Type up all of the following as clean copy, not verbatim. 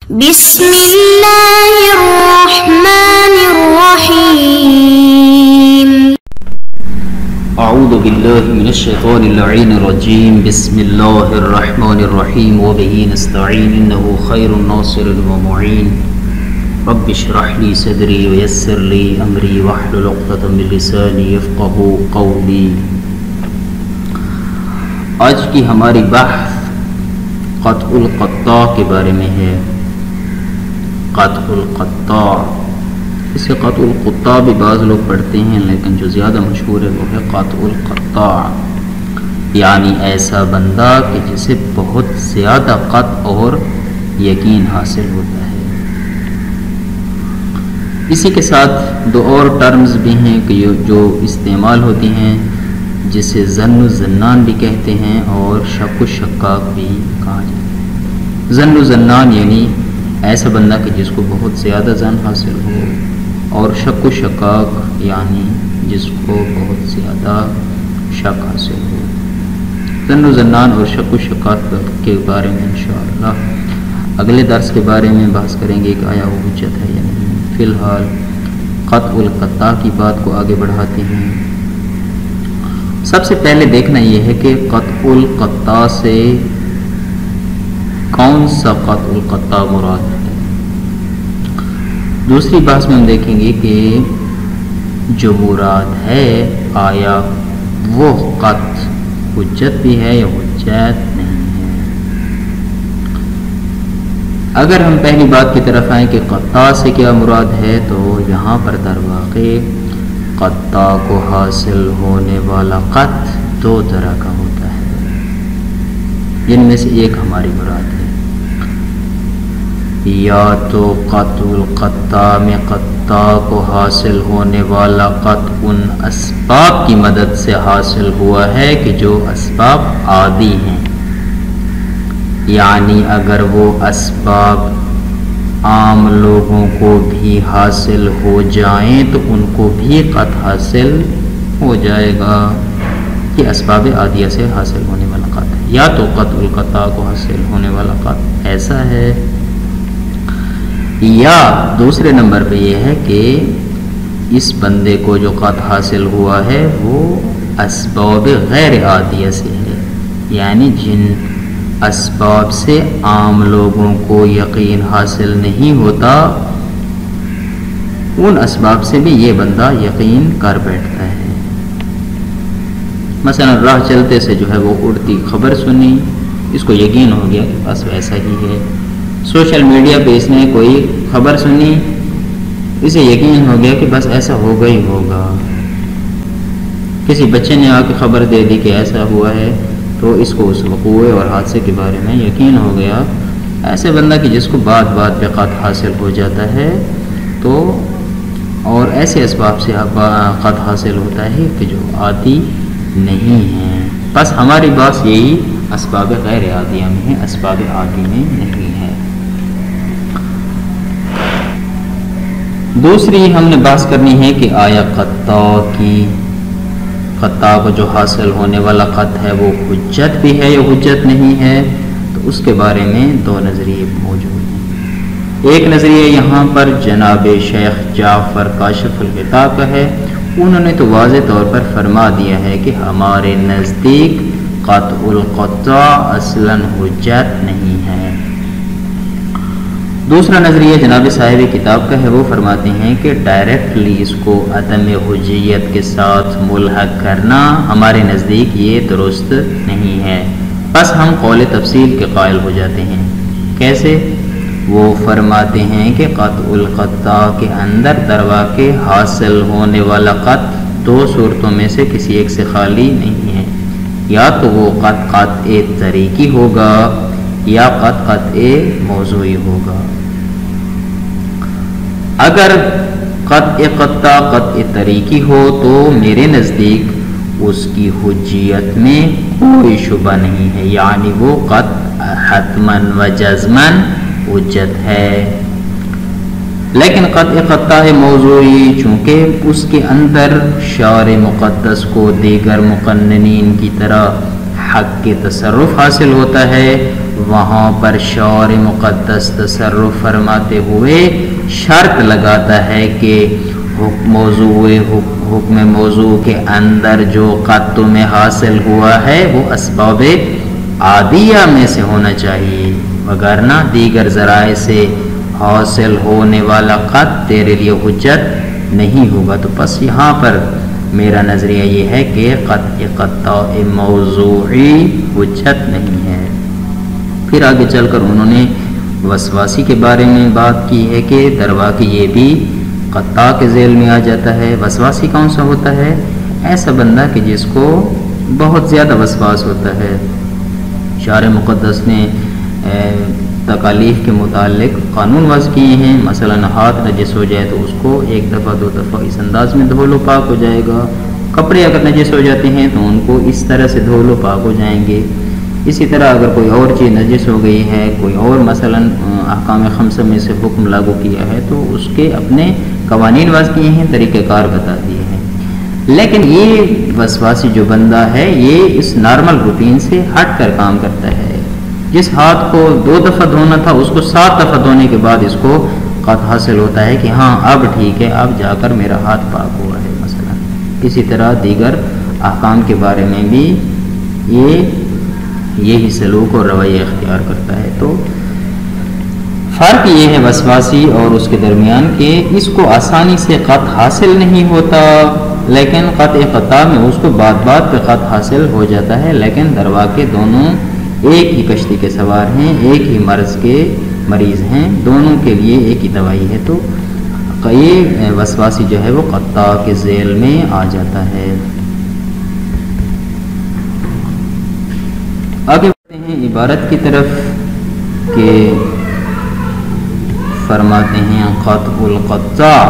بسم اللہ الرحمن الرحیم اعوذ باللہ من الشیطان اللعین الرجیم بسم اللہ الرحمن الرحیم وبہ نستعین انہ خیر ناصر ومعین رب اشرح لی صدری ویسر لی امری واحلل عقدۃ من لسانی یفقہوا قولی۔ آج کی ہماری بحث قطع القطاع کے بارے میں ہے۔ قطع القطاع، اسے قطع القطاع بھی بعض لوگ پڑھتے ہیں، لیکن جو زیادہ مشہور ہے وہ ہے قطع القطاع، یعنی ایسا بندہ کہ جسے بہت زیادہ قطع اور یقین حاصل ہوتا ہے۔ اسی کے ساتھ دو اور ٹرمز بھی ہیں کہ جو استعمال ہوتی ہیں، جسے ظن و ظنان بھی کہتے ہیں اور شک و شکاک بھی کہا جاتا ہے۔ ظن و ظنان یعنی ایسا بندہ کہ جس کو بہت زیادہ ظن حاصل ہو، اور شک و شکاک یعنی جس کو بہت زیادہ شک حاصل ہو۔ ظن و ظنان اور شک و شکاک کے بارے میں انشاءاللہ اگلے درس کے بارے میں بحث کریں گے کہ آیا وہ حجت ہے یا نہیں۔ فی الحال قطع القطاع کی بات کو آگے بڑھاتے ہیں۔ سب سے پہلے دیکھنا یہ ہے کہ قطع القطاع سے کون سا قطع القطاع مراد ہے۔ دوسری بحث میں ہم دیکھیں گے کہ جو مراد ہے آیا وہ قطع حجت بھی ہے یا حجت نہیں ہے۔ اگر ہم پہلی بات کی طرف آئیں کہ قطاع سے کیا مراد ہے، تو یہاں پر در واقع قطاع کو حاصل ہونے والا قطع دو طرح کا ہوتا ہے، جن میں سے ایک ہماری مراد ہے۔ یا تو قطع القطاع میں قطاع کو حاصل ہونے والا قطع ان اسباب کی مدد سے حاصل ہوا ہے کہ جو اسباب عادی ہیں، یعنی اگر وہ اسباب عام لوگوں کو بھی حاصل ہو جائیں تو ان کو بھی قطع حاصل ہو جائے گا۔ یہ اسباب عادیہ سے حاصل ہونے والا قطع ہے۔ یا تو قطع القطاع کو حاصل ہونے والا قطع ایسا ہے، یا دوسرے نمبر پہ یہ ہے کہ اس بندے کو جو قطع حاصل ہوا ہے وہ اسباب غیر عادیہ سے ہے، یعنی جن اسباب سے عام لوگوں کو یقین حاصل نہیں ہوتا، ان اسباب سے بھی یہ بندہ یقین کر بیٹھتا ہے۔ مثلا راہ چلتے سے جو ہے وہ اڑتی خبر سنی، اس کو یقین ہو گیا کہ بس ویسا ہی ہے۔ سوشل میڈیا پہ اس نے کوئی خبر سنی، اسے یقین ہو گیا کہ بس ایسا ہوگا ہی ہوگا۔ کسی بچے نے آ کے خبر دے دی کہ ایسا ہوا ہے، تو اس کو اس وقوع اور حادثے کے بارے میں یقین ہو گیا۔ ایسے بندہ کہ جس کو بات بات پہ قطع حاصل ہو جاتا ہے، تو اور ایسے اسباب سے قطع حاصل ہوتا ہے کہ جو عادی نہیں ہیں۔ بس ہماری بات یہی اسباب غیر عادیہ میں ہے، اسباب عادی میں نہیں ہے۔ دوسری ہم نے بحث کرنی ہے کہ آیا قطاع کو جو حاصل ہونے والا قطع ہے وہ حجت بھی ہے یا حجت نہیں ہے، تو اس کے بارے میں دو نظریے موجود ہیں۔ ایک نظریہ یہاں پر جناب شیخ جعفر کاشف الغطاء کا ہے۔ انہوں نے تو واضح طور پر فرما دیا ہے کہ ہمارے نزدیک قطع القطاع اصلاً حجت نہیں ہے۔ دوسرا نظریہ جناب صاحب کتاب کا ہے، وہ فرماتے ہیں کہ ڈائریکٹلی اس کو عدم حجیت کے ساتھ ملحق کرنا ہمارے نزدیک یہ درست نہیں ہے، بس ہم قول تفصیل کے قائل ہو جاتے ہیں۔ کیسے؟ وہ فرماتے ہیں کہ قطع القطاع کے اندر در واقع حاصل ہونے والا قطع دو صورتوں میں سے کسی ایک سے خالی نہیں ہے، یا تو وہ قطع طریقی ہوگا یا قطع موضوعی ہوگا۔ اگر قطع طریقی ہو تو میرے نزدیک اس کی حجیت میں کوئی شبہ نہیں ہے، یعنی وہ قطع حتماً و جزماً حجت ہے۔ لیکن قطع موضوعی چونکہ اس کے اندر شارع مقدس کو دیگر مقننین کی طرح حق کے تصرف حاصل ہوتا ہے، وہاں پر شعر مقدس تصرف فرماتے ہوئے شرط لگاتا ہے کہ حکم موضوع کے اندر جو قط تمہیں حاصل ہوا ہے وہ اسباب عادیہ میں سے ہونا چاہیے، وگرنہ دیگر ذرائع سے حاصل ہونے والا قط تیرے لیے حجت نہیں ہوگا۔ تو پس یہاں پر میرا نظریہ یہ ہے کہ قطع موضوعی حجت نہیں ہے۔ پھر آگے چل کر انہوں نے وسواسی کے بارے میں بات کی ہے کہ درواقع یہ بھی قطع کے ذیل میں آ جاتا ہے۔ وسواسی کون سا ہوتا ہے؟ ایسا بندہ کہ جس کو بہت زیادہ وسواس ہوتا ہے۔ شارع مقدس نے تکالیف کے متعلق قانون وضع کیے ہیں، مثلا ہاتھ نجس ہو جائے تو اس کو ایک دفعہ دو دفعہ اس انداز میں دھو لو، پاک ہو جائے گا۔ کپڑے اگر نجس ہو جاتے ہیں تو ان کو اس طرح سے دھو لو، پاک ہو جائیں گے۔ اسی طرح اگر کوئی اور چیز نجس ہو گئی ہے، کوئی اور مثلا احکام خمسہ میں سے حکم لاگو کیا ہے تو اس کے اپنے قوانین وضع کیے ہیں، طریقہ کار بتا دیے ہیں۔ لیکن یہ وسواسی جو بندہ ہے یہ اس نارمل روٹین سے ہٹ کر کام کرتا ہے۔ جس ہاتھ کو 2 دفعہ دھونا تھا اس کو 7 دفعہ دھونے کے بعد اس کو قط حاصل ہوتا ہے کہ ہاں اب ٹھیک ہے، اب جا کر میرا ہاتھ پاک ہوا ہے مثلا۔ اسی طرح دیگر احکام کے بارے میں بھی یہی سلوک اور رویہ اختیار کرتا ہے۔ تو فرق یہ ہے وسواسی اور اس کے درمیان کہ اس کو آسانی سے قط حاصل نہیں ہوتا، لیکن قطع میں اس کو بات بات پہ قط حاصل ہو جاتا ہے، لیکن درواقع دونوں ایک ہی کشتی کے سوار ہیں، ایک ہی مرض کے مریض ہیں، دونوں کے لیے ایک ہی دوائی ہے۔ تو یہ وسواسی جو ہے وہ قطع کے ذیل میں آ جاتا ہے۔ آگے بڑھتے ہیں عبارت کی طرف کہ فرماتے ہیں قطع القطاع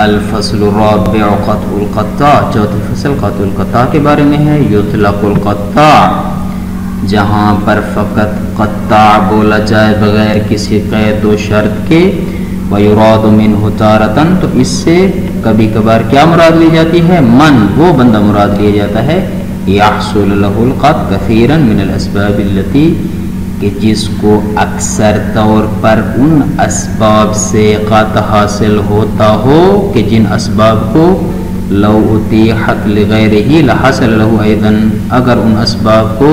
الفصل الرابع قطع القطاع، چوتھی فصل قطع القطاع کے بارے میں ہے۔ یطلق القطاع، جہاں پر فقط قطاع بولا جائے بغیر کسی قید و شرط کے، ویراد منہ تارتن، تو اس سے کبھی کبھار کیا مراد لی جاتی ہے؟ من، وہ بندہ مراد لیا جاتا ہے یحصل له القط کثیرا من الاسباب التي، کہ جس کو اکثر طور پر ان اسباب سے قطع حاصل ہوتا ہو کہ جن اسباب کو لو اتیحت لغیرہ لحصل له ایضا، اگر ان اسباب کو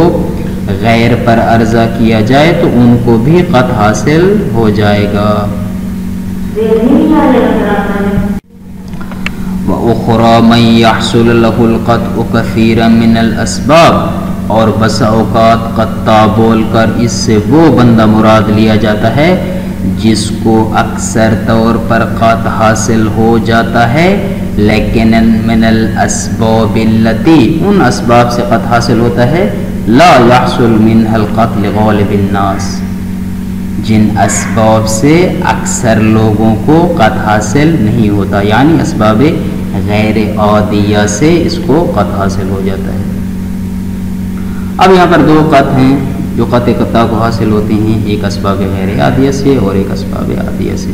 غیر پر عرضہ کیا جائے تو ان کو بھی قطع حاصل ہو جائے گا۔ وَأُخْرَى مَنْ يَحْصُلُ لَهُ الْقَطْعُ كَثِيرًا مِنَ الْأَسْبَابِ، اور بسا اوقات قطع بول کر اس سے وہ بندہ مراد لیا جاتا ہے جس کو اکثر طور پر قطع حاصل ہو جاتا ہے، لیکن من الاسباب التي، ان اسباب سے قطع حاصل ہوتا ہے، لا يحصل منها القطع لغالب الناس، جن اسباب سے اکثر لوگوں کو قطع حاصل نہیں ہوتا، یعنی اسباب غیر عادیہ سے اس کو قطع حاصل ہو جاتا ہے۔ اب یہاں پر 2 قطع ہیں جو قطع قطع کو حاصل ہوتے ہیں، ایک اسباب غیر عادیہ سے اور ایک اسباب عادیہ سے۔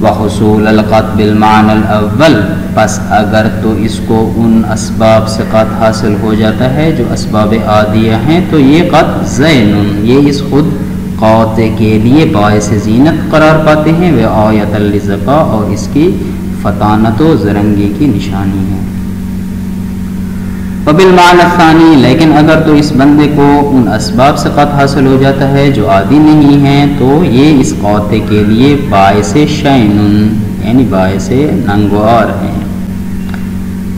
وحصول القطع بالمعنى الاول، پس اگر تو اس کو ان اسباب سے قطع حاصل ہو جاتا ہے جو اسباب عادیہ ہیں تو یہ قطع زین، یہ اس خود قاطع کے لیے باعث زینت قرار پاتے ہیں، وہ آیت للذکاء، اور اس کی فطانت و زرنگی کی نشانی ہے۔ وبالمعنى الثانی، لیکن اگر تو اس بندے کو ان اسباب سے قطع حاصل ہو جاتا ہے جو عادی نہیں ہیں تو یہ اس قاطع کے لیے باعث شین، یعنی باعث ننگوار ہیں۔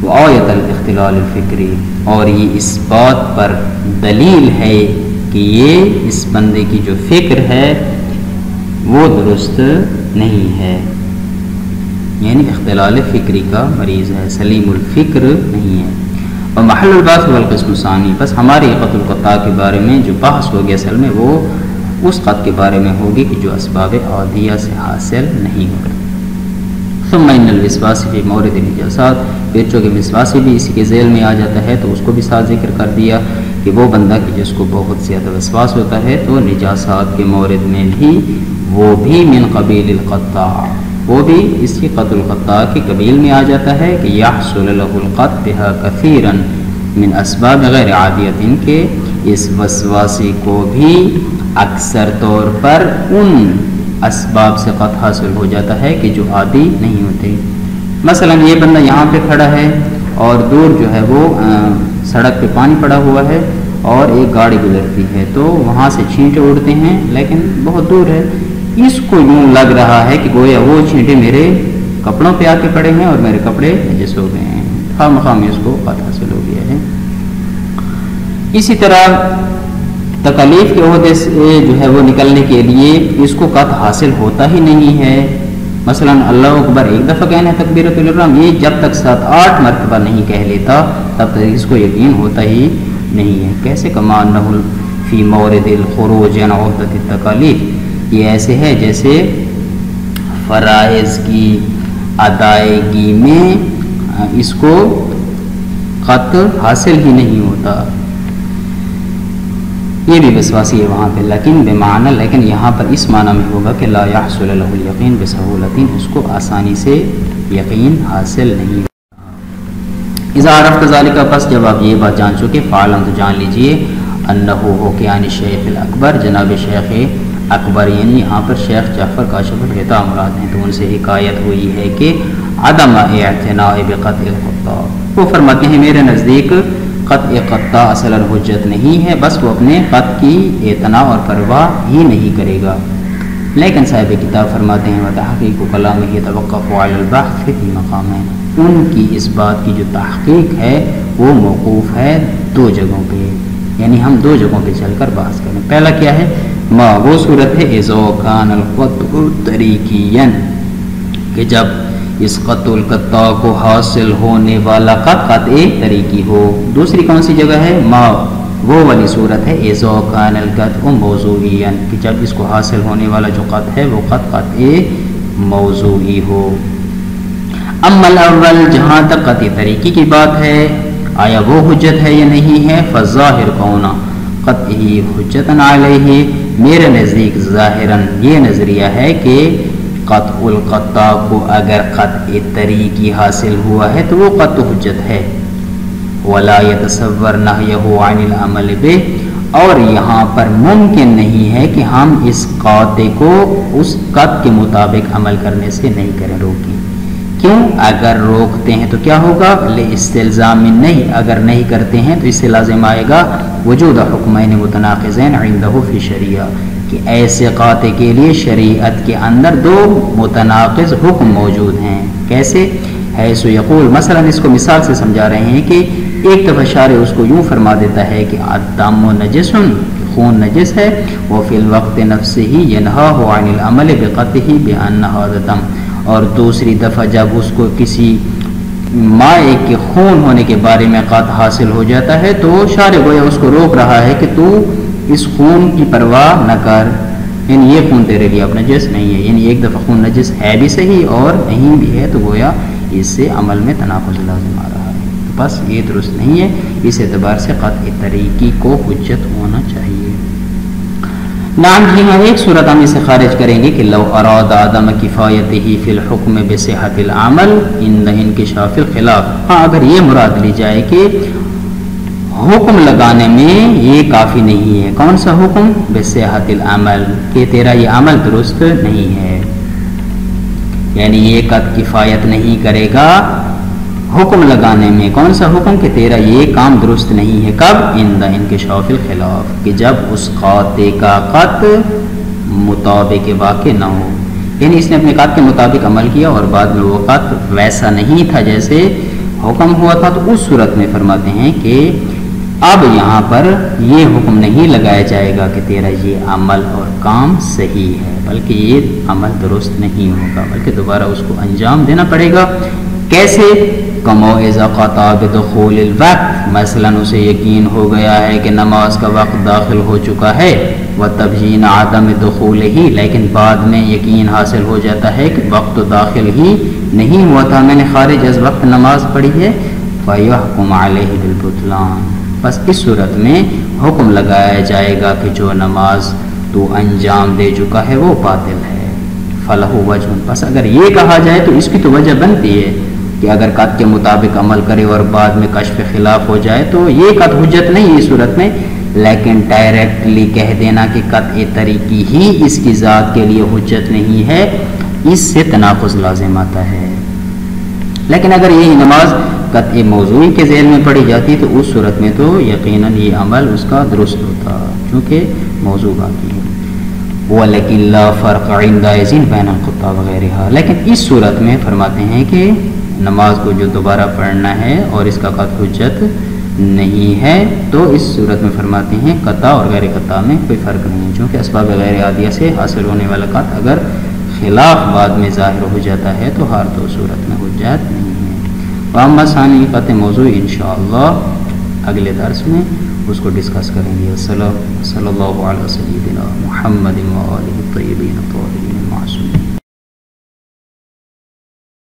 وآیت الاختلال الفکری، اور یہ اس بات پر دلیل ہے کہ یہ اس بندے کی جو فکر ہے وہ درست نہیں ہے، یعنی اختلال فکری کا مریض ہے، سلیم الفکر نہیں ہے۔ اور محل البحث والقسم الثانی، بس ہماری قطع القطاع کے بارے میں جو بحث ہوگی اصل میں وہ اس قطع کے بارے میں ہوگی کہ جو اسباب عادیہ سے حاصل نہیں ہوتا۔ ثم ان الوسواس فی مورد النجاسات، پھر چونکہ وسواسی بھی اسی کے ذیل میں آ جاتا ہے تو اس کو بھی ساتھ ذکر کر دیا کہ وہ بندہ کہ جس کو بہت زیادہ وسواس ہوتا ہے تو نجاسات کے مورد میں بھی وہ بھی من قبیل القطاع، وہ بھی اسی قطع القطاع کی قبیل میں آ جاتا ہے کہ یحصل له القطع بها كثيرا من اسباب غیر عادیت، کے اس وسواسی کو بھی اکثر طور پر ان اسباب سے قط حاصل ہو جاتا ہے کہ جو عادی نہیں ہوتے. مثلا یہ بندہ یہاں پہ کھڑا ہے اور دور جو ہے وہ سڑک پہ پانی پڑا ہوا ہے اور ایک گاڑی گزرتی ہے تو وہاں سے چھینٹے اڑتے ہیں لیکن بہت دور ہے. اس کو یوں لگ رہا ہے کہ گویا وہ چھینٹے میرے کپڑوں پہ آ کے پڑے ہیں اور میرے کپڑے نجس ہو گئے ہیں. خام خام اس کو قط حاصل ہو گیا ہے. اسی طرح تکالیف کے عہدے سے جو ہے وہ نکلنے کے لیے اس کو قط حاصل ہوتا ہی نہیں ہے. مثلا اللہ اکبر ایک دفعہ کہنا ہے تکبیرۃ الاحرام، یہ جب تک 7-8 مرتبہ نہیں کہہ لیتا تب تک اس کو یقین ہوتا ہی نہیں ہے. کیسے کما انہ فی مورد الخروج عن عہدۃ التکالیف، یہ ایسے ہے جیسے فرائض کی ادائیگی میں اس کو قط حاصل ہی نہیں ہوتا. یہ بھی وسواسی ہے وہاں پہ لیکن بمعنی، لیکن یہاں پر اس معنی میں ہوگا کہ لا یحصل له الیقین بسہولۃ، اس کو آسانی سے یقین حاصل نہیں ہوتا. اذا عرفت ذلک، پس جب آپ یہ بات جان چکے، فعلم تو جان لیجئے، انہ ہو کہ یعنی شیخ الاکبر، جناب شیخ اکبر، یعنی یہاں پر شیخ جعفر کاشف الغطاء مراد ہیں، تو ان سے حکایت ہوئی ہے کہ عدم اعتناء بقطع القطاع، وہ فرماتے ہیں میرے نزدیک قطع قطع اصلا حجت نہیں ہے، بس وہ اپنے قط کی اعتنا اور پرواہ ہی نہیں کرے گا. لیکن صاحب کتاب فرماتے ہیں وتحقیق کلامہ یتوقف علی البحث فی مقامین، ان کی اس بات کی جو تحقیق ہے وہ موقوف ہے 2 جگہوں پہ، یعنی ہم 2 جگہوں پہ چل کر بحث کریں. پہلا کیا ہے؟ ما، وہ صورت ہے اذا کان القطع طریقیا، کہ جب اس قطع القطاع کو حاصل ہونے والا قطع طریقی ہو. دوسری کون سی جگہ ہے؟ ما، وہ والی صورت ہے اذا کان القطع موضوعیا، کہ جب اس کو حاصل ہونے والا جو قطع ہے وہ قطع موضوعی ہو. اما الاول، جہاں تک قطع طریقی کی بات ہے، آیا وہ حجت ہے یا نہیں ہے؟ فظاہر کون قطعی حجتن علیہ، میرے نزدیک ظاہراً یہ نظریہ ہے کہ قطع القطاع کو اگر قطع طریقی حاصل ہوا ہے تو وہ قطع حجت ہے. ولا يتصور نهيه عن العمل به، اور یہاں پر ممکن نہیں ہے کہ ہم اس قاطع کو اس قطع کے مطابق عمل کرنے سے نہیں کریں، روکیں. کیوں؟ اگر روکتے ہیں تو کیا ہوگا؟ لاستلزام، نہیں، اگر نہیں کرتے ہیں تو اس سے لازم آئے گا وجود حکمین متناقضین عنده فی شریعہ، کہ ایسے قاطع کے لیے شریعت کے اندر 2 متناقض حکم موجود ہیں. کیسے؟ حیث یقول، مثلا اس کو مثال سے سمجھا رہے ہیں کہ ایک دفعہ شارع اس کو یوں فرما دیتا ہے کہ الدم نجس، خون نجس ہے، وفی الوقت نفسہ ینہاہ عن العمل بقطعہ بان ھذا دم، اور دوسری دفعہ جب اس کو کسی مائع کے خون ہونے کے بارے میں قطع حاصل ہو جاتا ہے تو شارع گویا اس کو روک رہا ہے کہ تو اس خون کی پرواہ نہ کر، یعنی یہ خون تیرے لیے اب نجس نہیں ہے. یعنی ایک دفعہ خون نجس ہے بھی صحیح اور نہیں بھی ہے تو گویا اس سے عمل میں تناقض لازم آ رہا ہے. تو بس یہ درست نہیں ہے، اس اعتبار سے قطع طریقی کو حجت ہونا چاہیے. نام جی ہاں، ایک صورت ہم اسے خارج کریں گے کہ لو اراد عدم کفایتہ فی الحکم بصحت العمل عند انکشاف الخلاف، ہاں اگر یہ مراد لی جائے کہ حکم لگانے میں یہ کافی نہیں ہے. کون سا حکم؟ بصحت العمل، کہ تیرا یہ عمل درست نہیں ہے، یعنی یہ قط کفایت نہیں کرے گا حکم لگانے میں. کون سا حکم؟ کہ تیرا یہ کام درست نہیں ہے. کب؟ عند انکشاف الخلاف، کہ جب اس قاطع کا قط مطابق واقع نہ ہو، یعنی اس نے اپنے قط کے مطابق عمل کیا اور بعد میں وہ قط ویسا نہیں تھا جیسے حکم ہوا تھا، تو اس صورت میں فرماتے ہیں کہ اب یہاں پر یہ حکم نہیں لگایا جائے گا کہ تیرا یہ عمل اور کام صحیح ہے، بلکہ یہ عمل درست نہیں ہوگا، بلکہ دوبارہ اس کو انجام دینا پڑے گا. کیسے؟ کما اذا قطع بدخول الوقت، مثلا اسے یقین ہو گیا ہے کہ نماز کا وقت داخل ہو چکا ہے، وتبیین عدم دخولہ، لیکن بعد میں یقین حاصل ہو جاتا ہے کہ وقت داخل ہی نہیں ہوا تھا، میں نے خارج از وقت نماز پڑھی ہے، فیحکم علیہ بالبطلان، بس اس صورت میں حکم لگایا جائے گا کہ جو نماز تو انجام دے چکا ہے وہ باطل ہے. فلہ وجہ، بس اگر یہ کہا جائے تو اس کی تو وجہ بنتی ہے کہ اگر قط کے مطابق عمل کرے اور بعد میں کشف خلاف ہو جائے تو یہ قط حجت نہیں ہے اس صورت میں، لیکن ڈائریکٹلی کہہ دینا کہ قطع طریقی ہی اس کی ذات کے لیے حجت نہیں ہے، اس سے تناقض لازم آتا ہے۔ لیکن اگر یہی نماز قطع موضوعی کے ذیل میں پڑھی جاتی تو اس صورت میں تو یقیناً یہ عمل اس کا درست ہوتا، چونکہ موضوع باقی ہے۔ وَلَكِنْ لَا فَرْقَ عِنْدَئِذٍ بَيْنَ الْخُطَّىٰ وَغَيْرِهَا، لیکن اس صورت میں فرماتے ہیں کہ نماز کو جو دوبارہ پڑھنا ہے اور اس کا قطع حجت نہیں ہے، تو اس صورت میں فرماتے ہیں قطع اور غیر قطع میں کوئی فرق نہیں ہے، چونکہ اسباب غیر عادیہ سے حاصل ہونے والا قطع اگر خلاف بعد میں ظاہر ہو جاتا ہے تو ہر دو صورت میں حجت نہیں ہے۔ وَأَمَّا ثَانِي قطع موضوع انشاءاللہ اگلے درس میں اس کو ڈسکس کریں گے۔ صلی اللہ علیہ سیدنا محمد وآلہ الطیبین الطاہرین۔